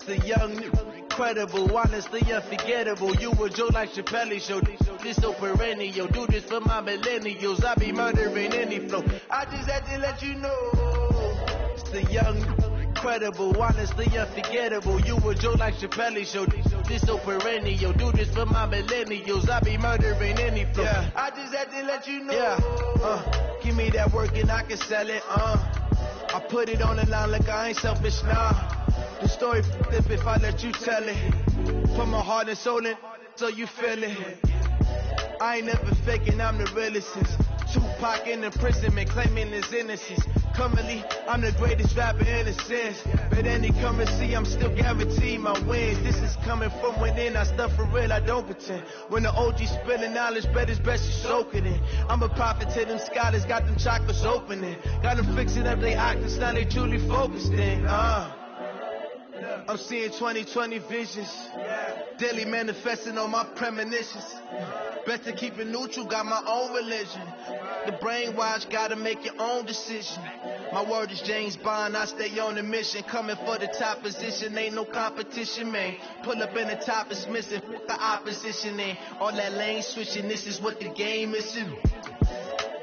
The young, incredible, honestly unforgettable. You a Joe like Chappelle show. This so perennial. Do this for my millennials. I be murdering any flow. I just had to let you know. It's the young, incredible, honestly unforgettable. You a Joe like Chappelle show. This so perennial. Do this for my millennials. I be murdering any flow. Yeah. I just had to let you know. Yeah. Give me that work and I can sell it. I put it on the line like I ain't selfish now. The story flip if I let you tell it. Put my heart and soul in so you feel it. I ain't never faking, I'm the realest. Tupac in imprisonment, claiming his innocence. Currently, I'm the greatest rapper in a sense. But any currency, I'm still guaranteed my wins. This is coming from within, I stuff for real, I don't pretend. When the OG spilling knowledge, bet it's best you soak it in. I'm a prophet to them scholars, got them chakras opening. Got them fixing up they octaves, now they truly focused in. I'm seeing 2020 visions. Daily manifesting on my premonitions. Best to keep it neutral, got my own religion. The brainwash, gotta make your own decision. My word is James Bond, I stay on a mission. Coming for the top position, ain't no competition, man. Pull up in the top, it's missing, fuck the opposition, ain't all that lane switching, this is what the game is.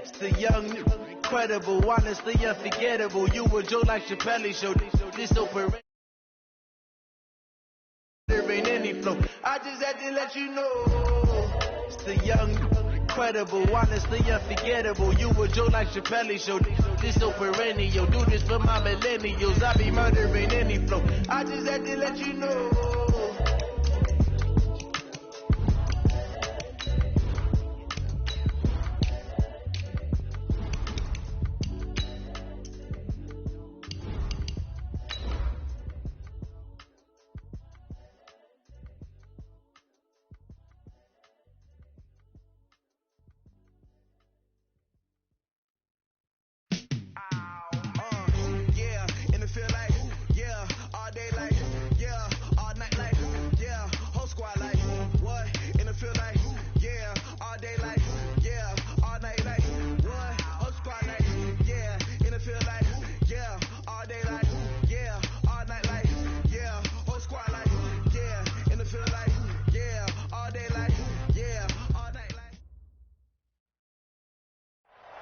It's the young, incredible, honestly unforgettable. You a Joe like Chappelle show, this open. There ain't any flow. I just had to let you know. It's the young, incredible, honestly unforgettable. You a Joe like Chappelle show. This so perennial. Do this for my millennials. I be murdering any flow. I just had to let you know.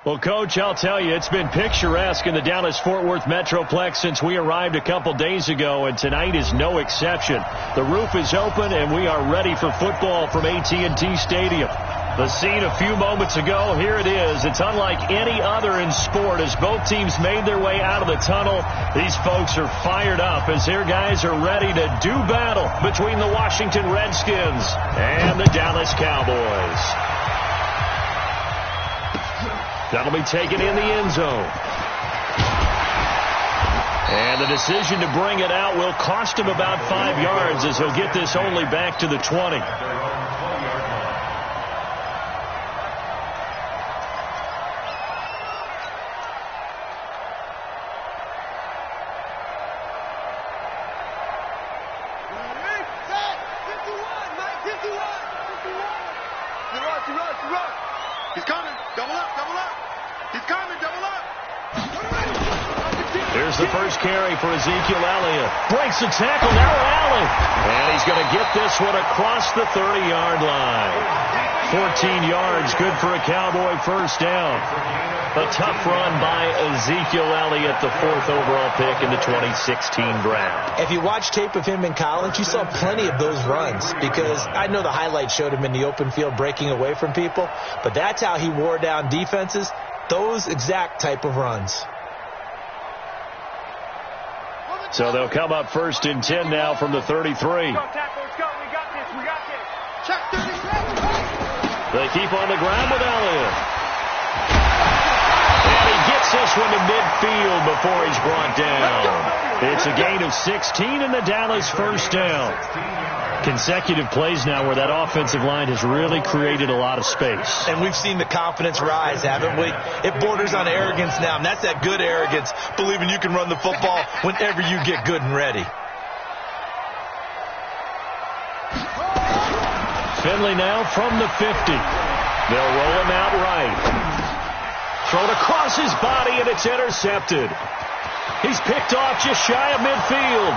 Well, Coach, I'll tell you, it's been picturesque in the Dallas-Fort Worth Metroplex since we arrived a couple days ago, and tonight is no exception. The roof is open, and we are ready for football from AT&T Stadium. The scene a few moments ago, here it is. It's unlike any other in sport as both teams made their way out of the tunnel. These folks are fired up as their guys are ready to do battle between the Washington Redskins and the Dallas Cowboys. That'll be taken in the end zone. And the decision to bring it out will cost him about 5 yards as he'll get this only back to the 20. He's coming. Double up. He's coming. Double up. Here's the first carry for Ezekiel Elliott. Breaks the tackle. Now Allen. And he's going to get this one across the 30-yard line. 14 yards. Good for a Cowboy first down. A tough run by Ezekiel Elliott, the 4th overall pick in the 2016 draft. If you watch tape of him in college, you saw plenty of those runs because I know the highlights showed him in the open field breaking away from people, but that's how he wore down defenses, those exact type of runs. So they'll come up 1st and 10 now from the 33. Let's go, tackle. Let's go. We got this. Check 37. They keep on the ground with Elliott. And he gets this one to midfield before he's brought down. It's a gain of 16 and the Dallas first down. Consecutive plays now where that offensive line has really created a lot of space. And we've seen the confidence rise, haven't we? It borders on arrogance now, and that's that good arrogance, believing you can run the football whenever you get good and ready. Finley now from the 50. They'll roll him out right. Thrown across his body, and it's intercepted. He's picked off just shy of midfield.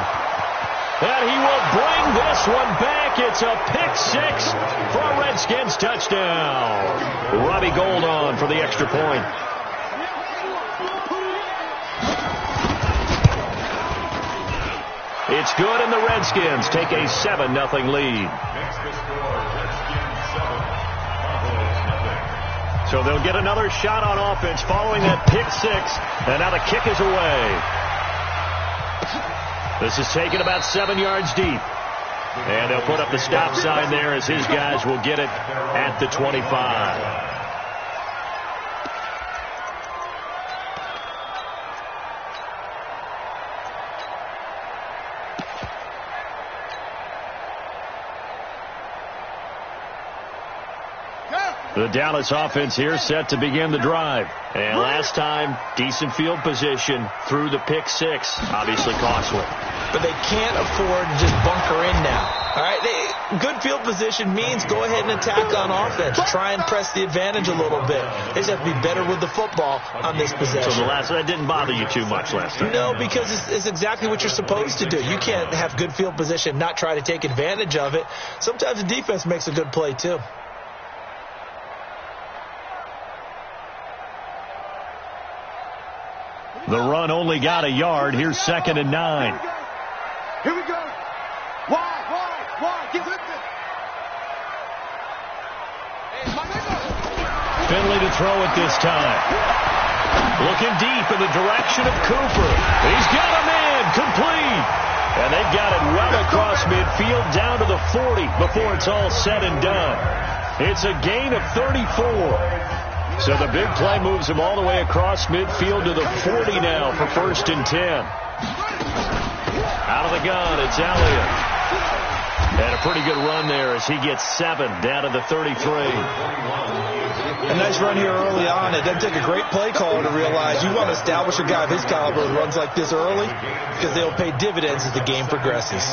And he will bring this one back. It's a pick six for a Redskins touchdown. Robbie Gould on for the extra point. It's good, and the Redskins take a 7-0 lead. So they'll get another shot on offense following that pick six, and now the kick is away. This is taken about 7 yards deep. And they'll put up the stop sign there as his guys will get it at the 25. The Dallas offense here set to begin the drive. And last time, decent field position through the pick six. Obviously costly. But they can't afford to just bunker in now. All right, good field position means go ahead and attack on offense. Try and press the advantage a little bit. They just have to be better with the football on this possession. So that didn't bother you too much last time? No, because it's exactly what you're supposed to do. You can't have good field position, not try to take advantage of it. Sometimes the defense makes a good play, too. The run only got a yard. Here's 2nd and 9. Here we go. Wide. Get with it. Finley to throw it this time. Looking deep in the direction of Cooper. He's got a man. Complete. And they've got it well across midfield down to the 40 before it's all said and done. It's a gain of 34. So the big play moves him all the way across midfield to the 40 now for 1st and 10. Out of the gun, it's Elliott. And a pretty good run there as he gets 7 down to the 33. A nice run here early on. It doesn't take a great play caller to realize you want to establish a guy of his caliber who runs like this early because they'll pay dividends as the game progresses.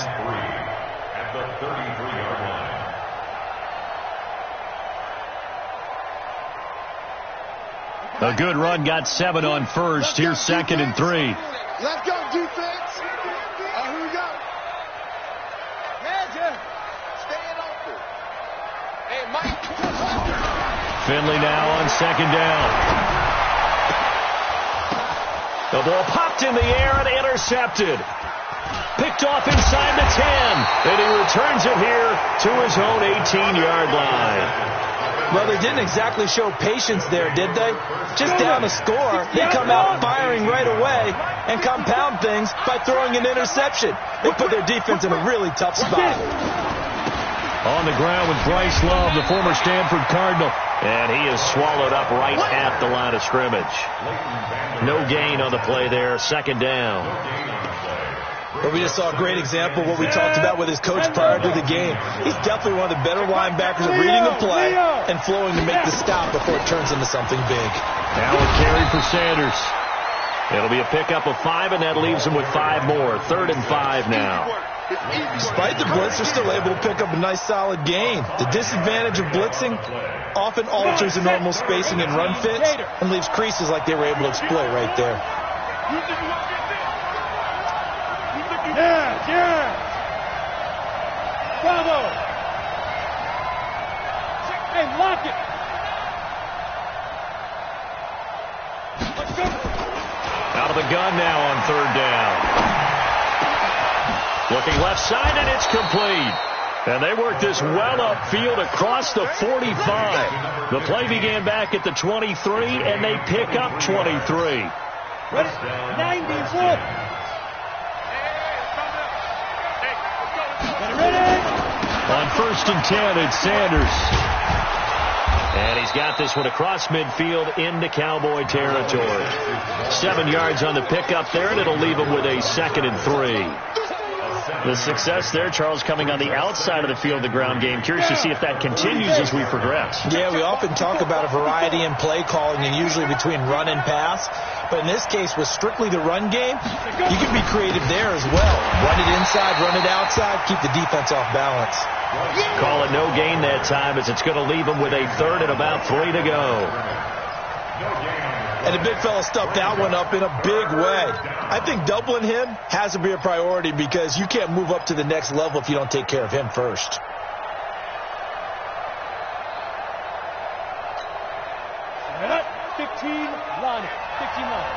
A good run, got 7 on first. Here's 2nd and 3. Let's go, defense. Here we go. Staying open. Hey, Mike. Finley now on 2nd down. The ball popped in the air and intercepted. Picked off inside the 10. And he returns it here to his own 18-yard line. Well, they didn't exactly show patience there, did they? Just down a score, they come out firing right away and compound things by throwing an interception. They put their defense in a really tough spot. On the ground with Bryce Love, the former Stanford Cardinal. And he is swallowed up right at the line of scrimmage. No gain on the play there, 2nd down. But we just saw a great example of what we talked about with his coach prior to the game. He's definitely one of the better linebackers at reading the play and flowing to make the stop before it turns into something big. Now a carry for Sanders. It'll be a pickup of 5, and that leaves him with 5 more. 3rd and 5 now. Despite the blitz, they're still able to pick up a nice solid gain. The disadvantage of blitzing often alters the normal spacing and run fits and leaves creases like they were able to exploit right there. Yeah. Bravo. Hey, lock it. Let's go. Out of the gun now on 3rd down. Looking left side, and it's complete. And they work this well upfield across the 45. The play began back at the 23, and they pick up 23. Ready? 91. On 1st and 10, it's Sanders. And he's got this one across midfield into Cowboy territory. 7 yards on the pickup there, and it'll leave him with a 2nd and 3. The success there, Charles, coming on the outside of the field, the ground game. Curious to see if that continues as we progress. Yeah, we often talk about a variety in play calling and usually between run and pass. But in this case, with strictly the run game, you can be creative there as well. Run it inside, run it outside, keep the defense off balance. Call it no gain that time as it's going to leave them with a 3rd and about 3 to go. And the big fella stuffed that one up in a big way. I think doubling him has to be a priority because you can't move up to the next level if you don't take care of him first. Set. 15 line. 15 line.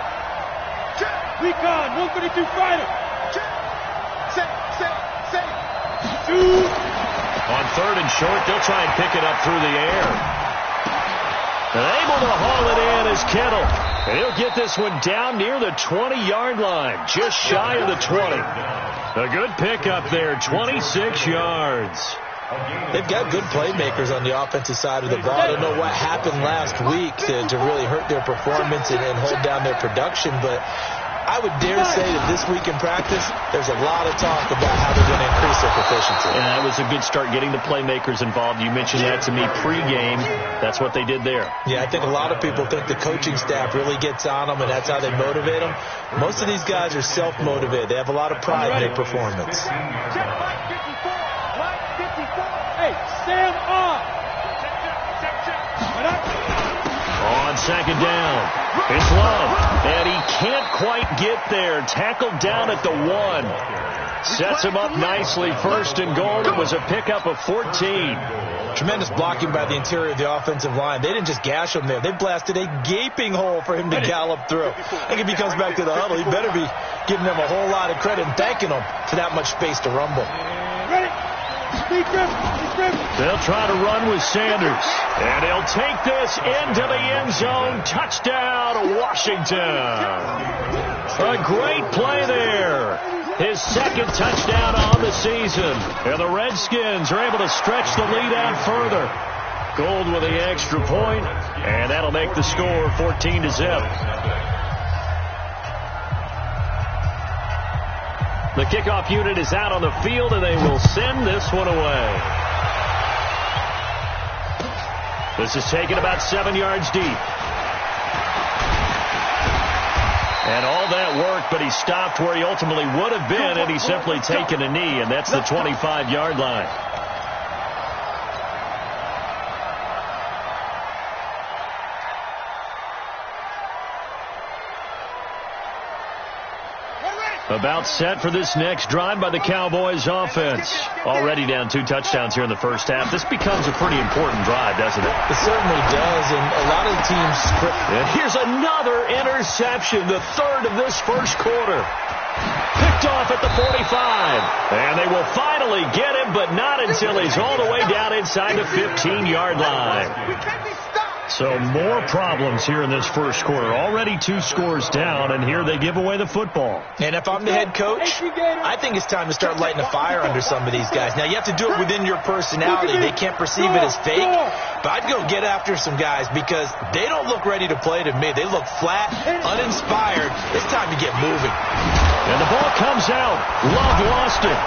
Recon, 132 fighter. Shoot. On third and short, they'll try and pick it up through the air. And able to haul it in is Kittle. And he'll get this one down near the 20-yard line, just shy of the 20. A good pickup there, 26 yards. They've got good playmakers on the offensive side of the ball. I don't know what happened last week to really hurt their performance and hold down their production, but I would dare say that this week in practice, there's a lot of talk about how they're going to increase their proficiency. And that was a good start, getting the playmakers involved. You mentioned that to me pregame. That's what they did there. Yeah, I think a lot of people think the coaching staff really gets on them, and that's how they motivate them. Most of these guys are self-motivated. They have a lot of pride in their performance. Hey, Sam on. On second down, it's Love, and he can't quite get there. Tackled down at the 1. Sets him up nicely. First and goal. It was a pickup of 14. Tremendous blocking by the interior of the offensive line. They didn't just gash him there. They blasted a gaping hole for him to gallop through. I think if he comes back to the huddle, he better be giving them a whole lot of credit and thanking them for that much space to rumble. Ready? They'll try to run with Sanders, and he'll take this into the end zone. Touchdown, Washington. A great play there. His second touchdown on the season. And the Redskins are able to stretch the lead out further. Gold with the extra point, and that'll make the score 14-0. The kickoff unit is out on the field, and they will send this one away. This is taken about 7 yards deep. And all that worked, but he stopped where he ultimately would have been, and he's simply taken a knee, and that's the 25-yard line. About set for this next drive by the Cowboys offense. Already down 2 touchdowns here in the first half. This becomes a pretty important drive, doesn't it? It certainly does, and a lot of the teams script. And here's another interception, the third of this first quarter. Picked off at the 45. And they will finally get him, but not until he's all the way down inside the 15-yard line. So more problems here in this first quarter. Already 2 scores down, and here they give away the football. And if I'm the head coach, I think it's time to start lighting a fire under some of these guys. Now, you have to do it within your personality. They can't perceive it as fake. But I'd go get after some guys because they don't look ready to play to me. They look flat, uninspired. It's time to get moving. And the ball comes out. Love lost it.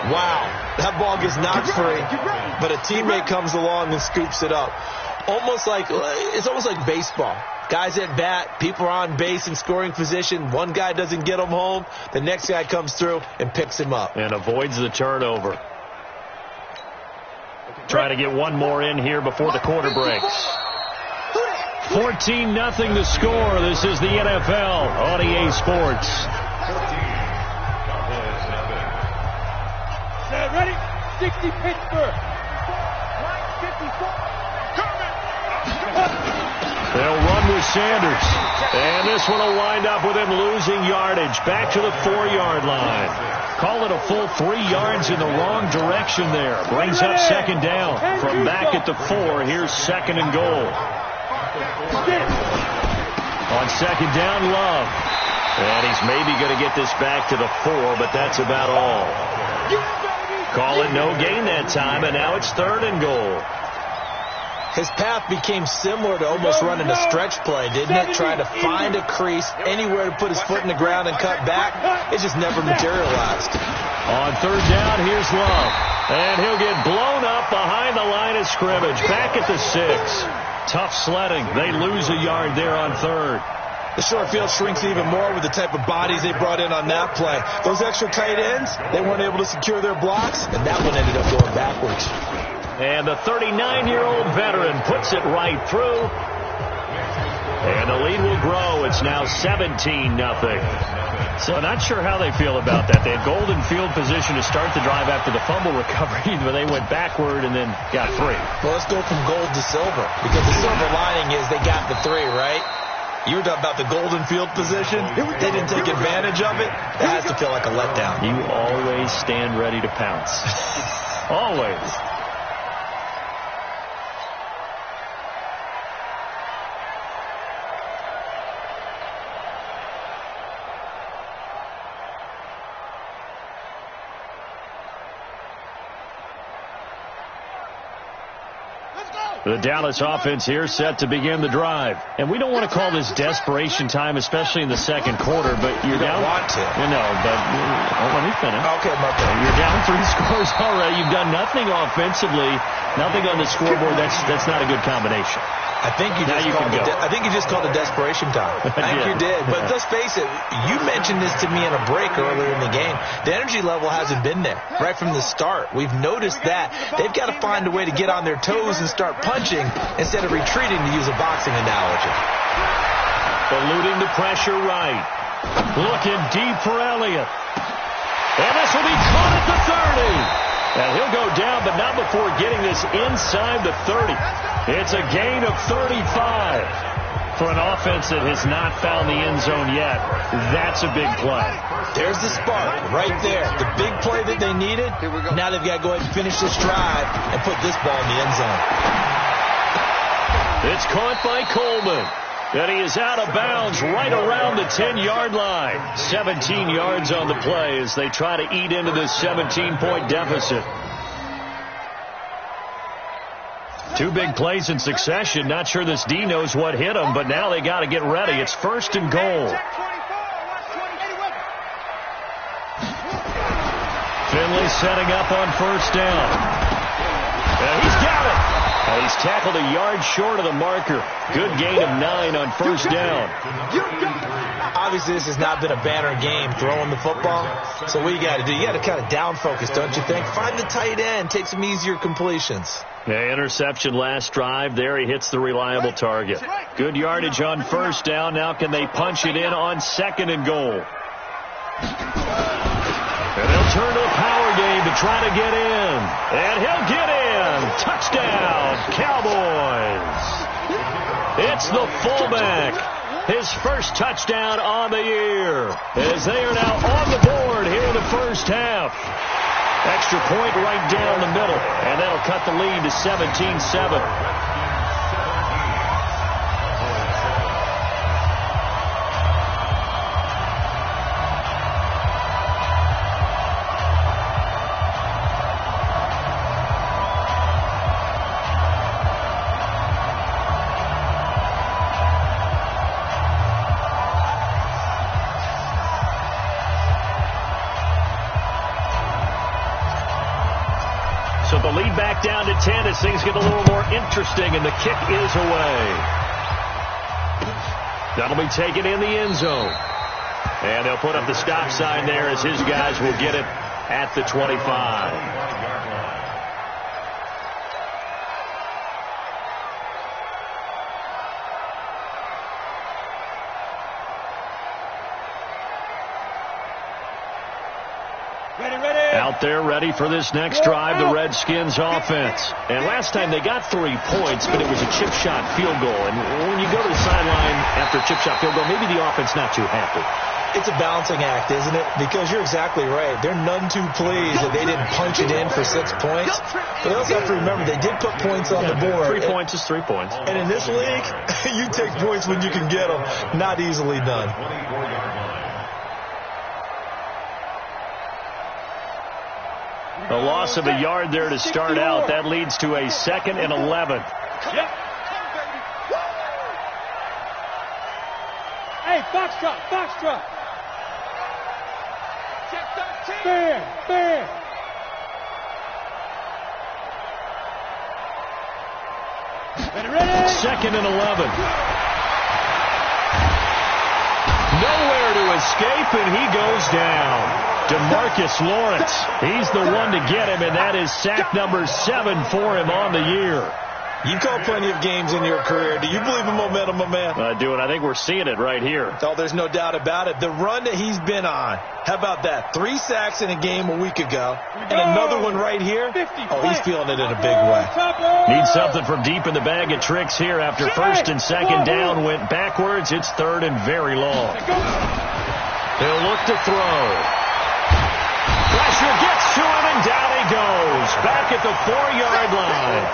Wow, that ball gets knocked free, but a teammate comes along and scoops it up. It's almost like baseball. Guys at bat, people are on base in scoring position. One guy doesn't get him home. The next guy comes through and picks him up. And avoids the turnover. Trying to get one more in here before the quarter breaks. 14-0 the score. This is the NFL on EA Sports. Ready? 60 Pittsburgh. They'll run with Sanders. And this one will wind up with him losing yardage. Back to the 4-yard line. Call it a full 3 yards in the wrong direction there. Brings up second down. From back at the 4, here's second and goal. On second down, Love. And he's maybe going to get this back to the 4, but that's about all. Call it no gain that time, and now it's third and goal. His path became similar to almost running a stretch play, didn't it? Trying to find a crease, anywhere to put his foot in the ground and cut back. It just never materialized. On third down, here's Love. And he'll get blown up behind the line of scrimmage. Back at the 6. Tough sledding. They lose a yard there on third. The short field shrinks even more with the type of bodies they brought in on that play. Those extra tight ends, they weren't able to secure their blocks, and that one ended up going backwards. And the 39-year-old veteran puts it right through. And the lead will grow. It's now 17-0. So not sure how they feel about that. They had golden field position to start the drive after the fumble recovery, but they went backward and then got 3. Well, let's go from gold to silver, because the silver lining is they got the 3, right? You were talking about the golden field position. They didn't take advantage of it. That has to feel like a letdown. You always stand ready to pounce. Always. The Dallas offense here set to begin the drive. And we don't want to call this desperation time, especially in the second quarter, but you're down. You don't want to. No, but let me finish. Okay, my bad. You're down 3 scores already. You've done nothing offensively, nothing on the scoreboard. That's not a good combination. I think you just called it desperation time. I think you did. But let's face it, you mentioned this to me in a break earlier in the game. The energy level hasn't been there right from the start. We've noticed that. They've got to find a way to get on their toes and start punching instead of retreating, to use a boxing analogy. Eluding the pressure right. Looking deep for Elliott. And this will be caught at the 30. And he'll go down, but not before getting this inside the 30. It's a gain of 35 for an offense that has not found the end zone yet. That's a big play. There's the spark right there. The big play that they needed. Now they've got to go ahead and finish this drive and put this ball in the end zone. It's caught by Coleman. And he is out of bounds right around the 10-yard line. 17 yards on the play as they try to eat into this 17-point deficit. 2 big plays in succession. Not sure this D knows what hit him, but now they got to get ready. It's 1st and goal. Finley setting up on 1st down. And he's got it. And he's tackled a yard short of the marker. Good gain of 9 on 1st down. Obviously, this has not been a banner game throwing the football. So what you got to do, you got to kind of down focus, don't you think? Find the tight end, take some easier completions. Yeah, interception last drive. There he hits the reliable target. Good yardage on 1st down. Now can they punch it in on 2nd and goal? And they'll turn to a power game to try to get in. And he'll get in. Touchdown, Cowboys. It's the fullback. His first touchdown on the year. As they are now on the board here in the first half. Extra point right down the middle. And that'll cut the lead to 17-7. So the lead back down to 10 as things get a little more interesting, and the kick is away. That'll be taken in the end zone. And they'll put up the stop sign there as his guys will get it at the 25. Out there ready for this next drive, the Redskins offense. And last time they got 3 points, but it was a chip shot field goal. And when you go to the sideline after a chip shot field goal, maybe the offense not too happy. It's a balancing act, isn't it? Because you're exactly right. They're none too pleased that they didn't punch it in for 6 points. But they also have to remember they did put points on the board. 3 points is 3 points. And in this league, you take points when you can get them. Not easily done. A loss of a yard there to start out. That leads to a 2nd and 11. Yep. Hey, Foxtrot, Foxtrot. Fair. 2nd and 11. nowhere to escape, and he goes down. DeMarcus Lawrence, he's the one to get him, and that is sack number 7 for him on the year. You've called plenty of games in your career. Do you believe in momentum, my man? I do, and I think we're seeing it right here. Oh, there's no doubt about it. The run that he's been on, how about that? 3 sacks in a game a week ago, and another one right here. Oh, he's feeling it in a big way. Needs something from deep in the bag of tricks here after first and second down went backwards. It's third and very long. He'll look to throw. Pressure gets to him, and down he goes. Back at the 4-yard line.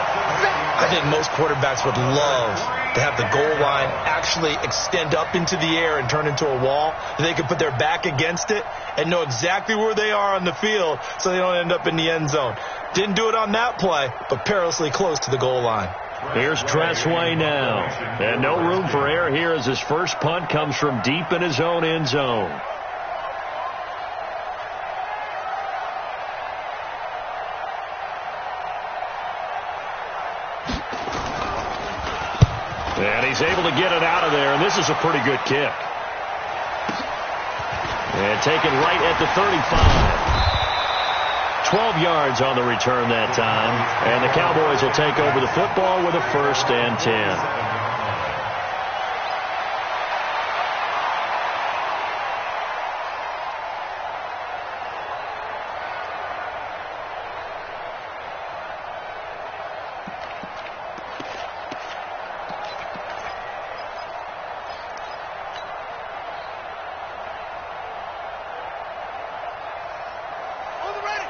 I think most quarterbacks would love to have the goal line actually extend up into the air and turn into a wall. They can put their back against it and know exactly where they are on the field so they don't end up in the end zone. Didn't do it on that play, but perilously close to the goal line. Here's Tressway now. And no room for error here as his first punt comes from deep in his own end zone. And he's able to get it out of there, and this is a pretty good kick. And taken right at the 35. 12 yards on the return that time, and the Cowboys will take over the football with a 1st and 10.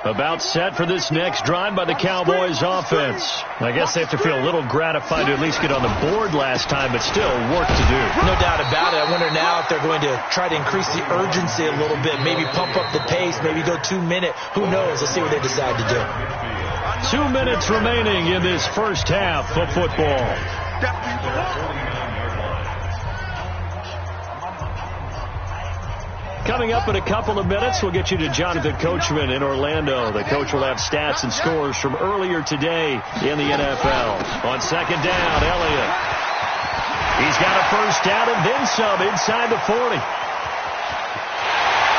About set for this next drive by the Cowboys offense. I guess they have to feel a little gratified to at least get on the board last time, but still work to do. No doubt about it. I wonder now if they're going to try to increase the urgency a little bit, maybe pump up the pace, maybe go 2-minute. Who knows? Let's see what they decide to do. 2 minutes remaining in this first half of football. Coming up in a couple of minutes, we'll get you to Jonathan Coachman in Orlando. The coach will have stats and scores from earlier today in the NFL. On second down, Elliott. He's got a first down and then some inside the 40.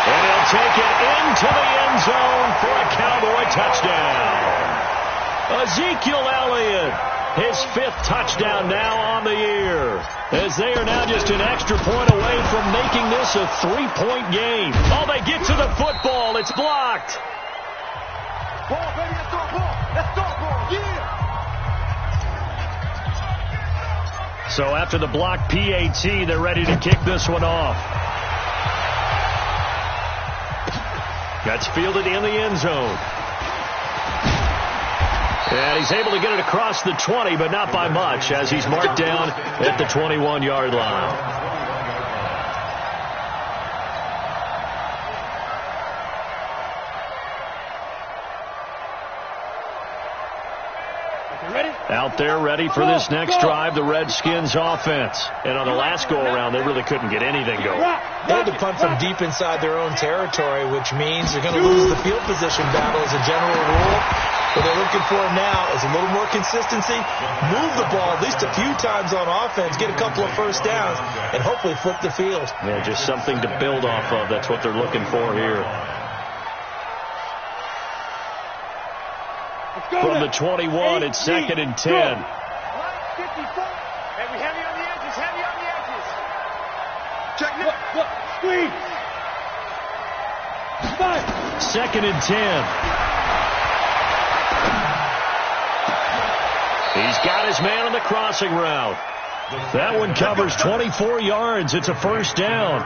And he'll take it into the end zone for a Cowboy touchdown. Ezekiel Elliott, his 5th touchdown now on the year, as they are now just an extra point away from making this a 3-point game. Oh, they get to the football. It's blocked. Ball, baby, let's go, ball. Let's go, ball. Yeah. So after the block PAT, they're ready to kick this one off. That's fielded in the end zone. And he's able to get it across the 20, but not by much, as he's marked down at the 21-yard line. Out there ready for this next drive, the Redskins offense. And on the last go-around, they really couldn't get anything going. They had to punt from deep inside their own territory, which means they're going to lose the field position battle as a general rule. What they're looking for now is a little more consistency, move the ball at least a few times on offense, get a couple of first downs, and hopefully flip the field. Yeah, just something to build off of. That's what they're looking for here. From the 21, it's 2nd and 10. 54. Heavy on the edges, heavy on the edges. Check it. Look, squeeze. 2nd and 10. He's got his man on the crossing route. That one covers 24 yards. It's a first down.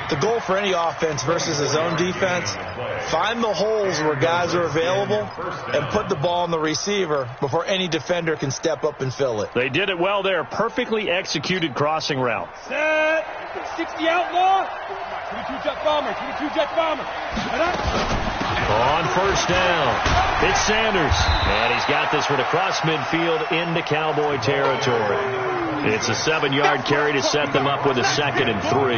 The goal for any offense versus his own defense, find the holes where guys are available and put the ball on the receiver before any defender can step up and fill it. They did it well there. Perfectly executed crossing route. Set. 60 outlaw. 22 jet bomber. 22 jet bomber. On first down, it's Sanders. And he's got this one across midfield into Cowboy territory. It's a 7-yard carry to set them up with a 2nd and 3.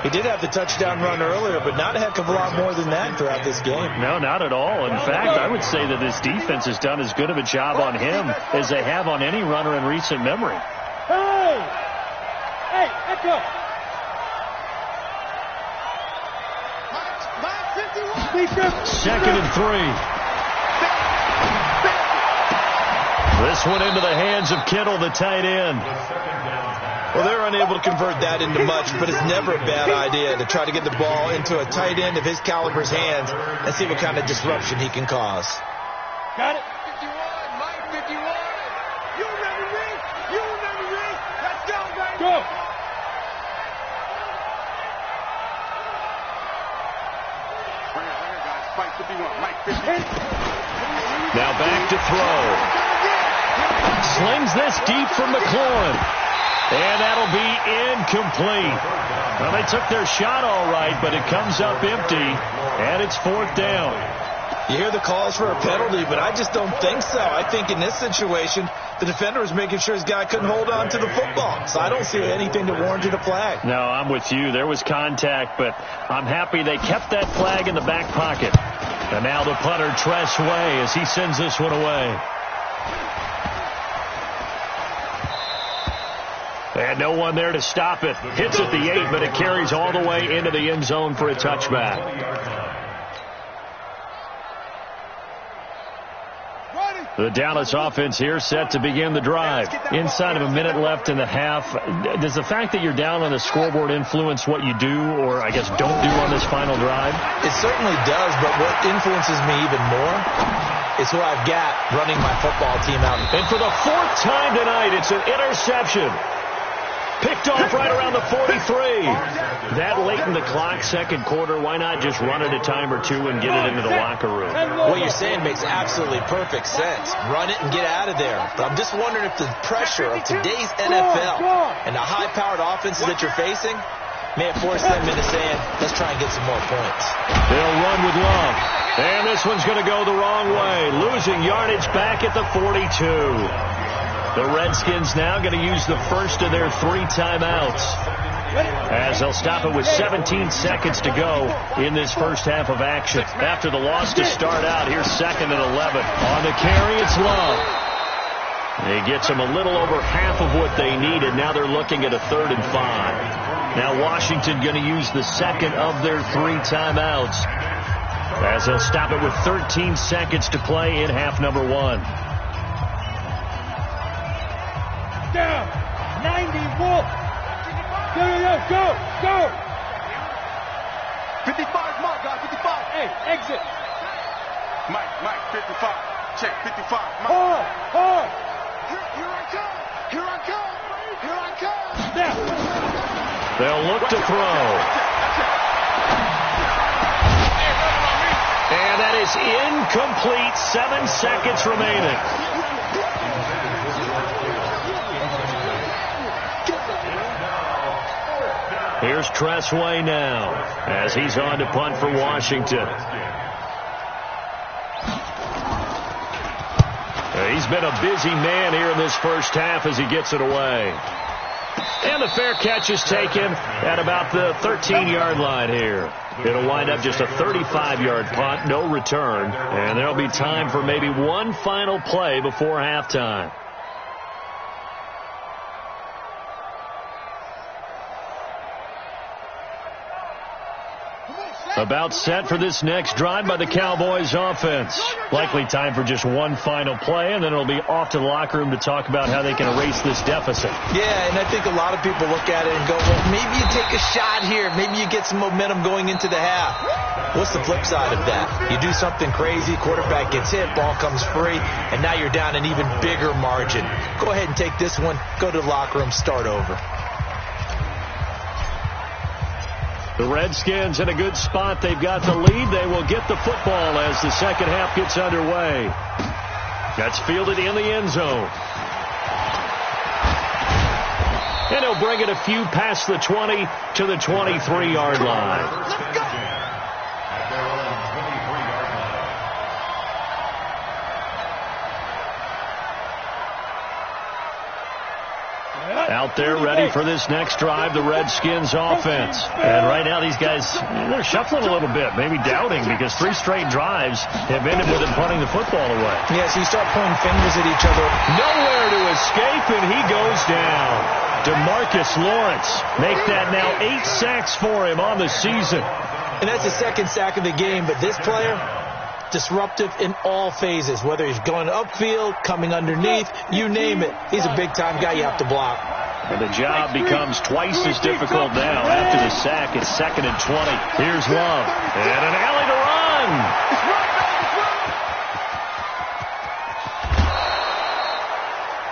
He did have the touchdown run earlier, but not a heck of a lot more than that throughout this game. No, not at all. In fact, I would say that this defense has done as good of a job on him as they have on any runner in recent memory. Hey! Hey, let's go! 2nd and 3. This one into the hands of Kittle, the tight end. Well, they're unable to convert that into much, but it's never a bad idea to try to get the ball into a tight end of his caliber's hands and see what kind of disruption he can cause. Got it. 51, Mike, 51. You remember me? You remember me? Let's go, baby. Go. Right here, guys. Mike, 51. Mike, 51. Now back to throw. Slings this deep from McLaurin. And that'll be incomplete. Well, they took their shot all right, but it comes up empty, and it's 4th down. You hear the calls for a penalty, but I just don't think so. I think in this situation, the defender was making sure his guy couldn't hold on to the football. So I don't see anything that warranted a flag. No, I'm with you. There was contact, but I'm happy they kept that flag in the back pocket. And now the punter, Tress Way, as he sends this one away. And no one there to stop it. Hits at the 8, but it carries all the way into the end zone for a touchback. The Dallas offense here set to begin the drive. Inside of a minute left in the half. Does the fact that you're down on the scoreboard influence what you do, or I guess don't do on this final drive? It certainly does, but what influences me even more is who I've got running my football team out. And for the 4th time tonight, it's an interception. Picked off right around the 43. That late in the clock, second quarter, why not just run it a time or two and get it into the locker room? What you're saying makes absolutely perfect sense. Run it and get out of there. But I'm just wondering if the pressure of today's NFL and the high-powered offenses that you're facing may have forced them into saying, let's try and get some more points. They'll run with Love. And this one's going to go the wrong way. Losing yardage back at the 42. The Redskins now going to use the first of their 3 timeouts, as they'll stop it with 17 seconds to go in this first half of action. After the loss to start out, here's 2nd and 11. On the carry, it's Love. He gets them a little over half of what they needed. Now they're looking at a 3rd and 5. Now Washington going to use the second of their 3 timeouts, as they'll stop it with 13 seconds to play in half number 1. Down. 91. Go. 55, Mark, guys, 55. Hey, exit. Mike, 55. Check, 55. Hard. Here I come. Now. They'll look to throw. And that is incomplete. 7 seconds remaining. Here's Tress Way now, as he's on to punt for Washington. He's been a busy man here in this first half as he gets it away. And the fair catch is taken at about the 13-yard line here. It'll wind up just a 35-yard punt, no return, and there'll be time for maybe one final play before halftime. About set for this next drive by the Cowboys offense. Likely time for just one final play, and then it'll be off to the locker room to talk about how they can erase this deficit. Yeah, and I think a lot of people look at it and go, well, maybe you take a shot here. Maybe you get some momentum going into the half. What's the flip side of that? You do something crazy, quarterback gets hit, ball comes free, and now you're down an even bigger margin. Go ahead and take this one, go to the locker room, start over. The Redskins in a good spot. They've got the lead. They will get the football as the second half gets underway. That's fielded in the end zone. And he'll bring it a few past the 20 to the 23-yard line. Let's go. Out there ready for this next drive, the Redskins offense. And right now these guys, they're shuffling a little bit, maybe doubting, because 3 straight drives have ended with them punting the football away. Yeah, so you start pointing fingers at each other. Nowhere to escape, and he goes down. DeMarcus Lawrence make that now 8 sacks for him on the season. And that's the second sack of the game, but this player, disruptive in all phases, whether he's going upfield, coming underneath, you name it. He's a big-time guy you have to block. And the job becomes twice as difficult now after the sack. It's 2nd and 20. Here's Love. And an alley to run.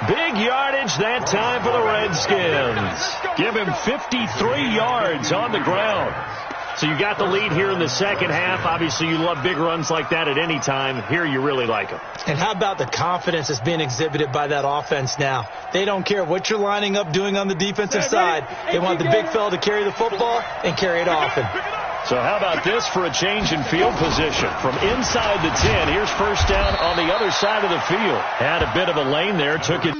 Big yardage that time for the Redskins. Give him 53 yards on the ground. So you got the lead here in the second half. Obviously, you love big runs like that at any time. Here, you really like them. And how about the confidence that's being exhibited by that offense now? They don't care what you're lining up doing on the defensive side. They want the big fella to carry the football and carry it often. So how about this for a change in field position? From inside the 10, here's first down on the other side of the field. Had a bit of a lane there, took it.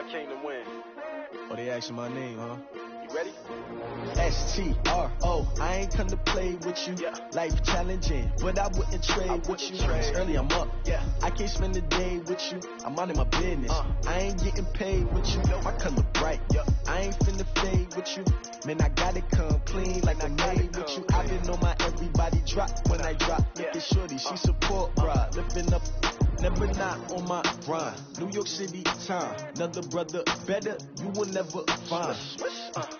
Came to win. Oh, they asking my name, huh? You ready? S-T-R-O. I ain't come to play with you. Yeah. Life challenging, but I wouldn't trade with you. It's early, I'm up. Yeah. I can't spend the day with you. I'm out of my business. I ain't getting paid with you. My color bright. I ain't finna fade with you. Man, I gotta come clean like I made with you. I've been on my everybody drop when I drop. Look at shorty, she support, bruh. Lifting up. Never not on my grind. New York City time. Another brother better, you will never find.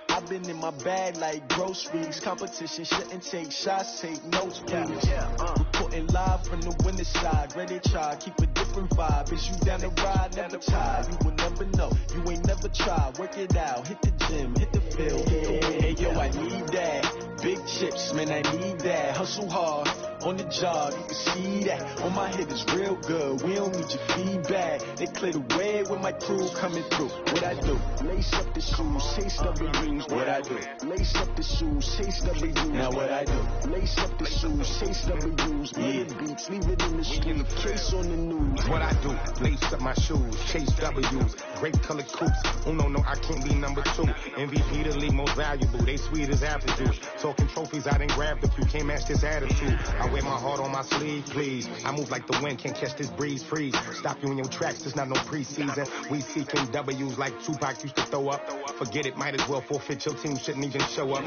I've been in my bag like groceries. Competition shouldn't take shots, take notes, please. Reporting live from the winning side. Ready to try, keep a different vibe. Is you down the ride, never tired. You will never know, you ain't never tried. Work it out, hit the gym, hit the field. Hey, yo, I need that. Big chips, man, I need that. Hustle hard. On the job, you can see that. On my head is real good. We don't need your feedback. They clear the way with my crew coming through. What I do? Lace up the shoes, chase W's. What I do? Lace up the shoes, chase W's. Now what I do? Lace up the shoes, chase W's. Yeah, beats, leave it in the street. Case on the news. What I do? Lace up my shoes, chase W's. Great colored coops. Oh no, I can't be number 2. MVP the league most valuable. They sweet as apple juice. Talking trophies, I didn't grab the few. Can't match this attitude. I wear my heart on my sleeve, please. I move like the wind, can't catch this breeze, freeze. Stop you in your tracks, there's not no preseason. We seeking W's like Tupac used to throw up. Forget it, might as well forfeit. Your team shouldn't even show up.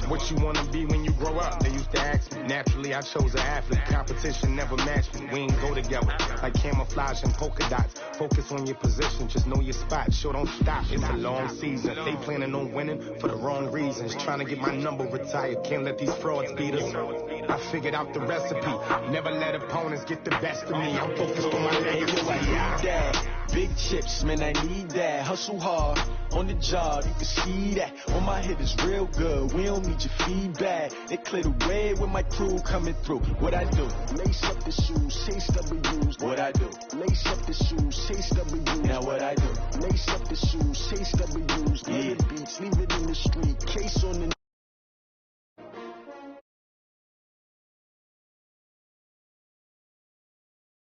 What you wanna be when you grow up? They used to ask me. Naturally, I chose an athlete. Competition never matched me. We ain't go together like camouflage and polka dots. Focus on your position, just know your spot. Sure, don't stop. It's a long season. They planning on winning for the wrong reasons. Trying to get my number retired. Can't let these frauds beat us. I figured out the recipe. Never let opponents get the best of me. I'm focused on my legacy. Big chips, man, I need that. Hustle hard on the job, you can see that. On my head is real good, we don't need your feedback. They clear the way with my crew coming through. What I do? Lace up the shoes, chase W's. What I do? Lace up the shoes, chase W's. Now what I do? Lace up the shoes, chase W's. Yeah. Beats, leave it in the street, case on the